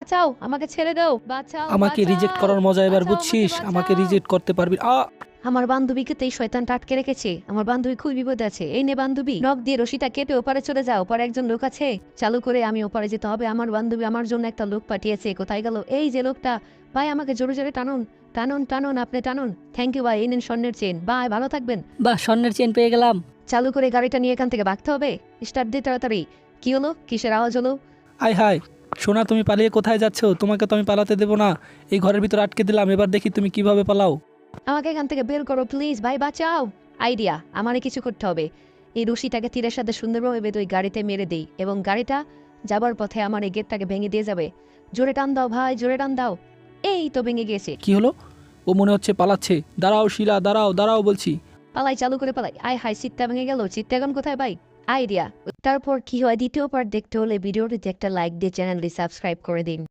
বাঁচাও, আমাকে ছেড়ে দাও, বাঁচাও, আমাকে রিজেক্ট করার মজা এবার বুঝছিস? আমাকে রিজেক্ট করতে পারবি? আমার বান্ধবীকে তো এই শয়তানটা আটকে রেখেছে। আমার বান্ধবী খুব বিপদ আছে। এই নে বান্ধবী, নখ দিয়ে রশিটা কেটে ওপারে চলে যাও। ওপারে একজন লোক আছে, চালু করে আমি ওপারে যেতে হবে। আমার বান্ধবী আমার জন্য একটা লোক পাঠিয়েছে। কোথায় গেল এই যে লোকটা? ভাই আমাকে জোরে জোরে টানুন, টানুন টানুন, আপনি টানুন। থ্যাংক ইউ ভাই, এই নিন স্বর্ণের চেন। বাই, ভালো থাকবেন। বাহ, স্বর্ণের চেন পেয়ে গেলাম। চালু করে গাড়িটা নিয়ে এখান থেকে ভাগতে হবে। স্টার্ট দিয়ে তাড়াতাড়ি। কি হলো? কিসের আওয়াজ হলো? আয় হায় সোনা, তুমি পালিয়ে কোথায় যাচ্ছ? তোমাকে তো আমি পালাতে দেবো না। এই ঘরের ভিতর আটকে দিলাম, এবার দেখি তুমি কিভাবে পালাও। আমাকে এখান থেকে বের করো প্লিজ ভাই, বাঁচাও। আইডিয়া, আমারই কিছু করতে হবে। এই রশিটাকে তীরের সাথে সুন্দরভাবে বেঁধে ওই গাড়িতে মেরে দেই, এবং গাড়িটা যাবার পথে আমার এই গেটটাকে ভেঙে দিয়ে যাবে। জোরে টান দাও ভাই, জোরে টান দাও। এই তো ভেঙে গিয়েছে। কি হলো? ও মনে হচ্ছে পালাচ্ছে। দাঁড়াও শিলা, দাঁড়াও দাঁড়াও বলছি। পালাই, চালু করে পালাই। আয় হাই, চিত্তা ভেঙে গেল। চিত্তা এখন কোথায় ভাই? আইডিয়া। তারপর কি হয় দ্বিতীয় পার্ট দেখতে হলে ভিডিওটিতে একটা লাইক দিয়ে চ্যানেলটি সাবস্ক্রাইব করে দিন।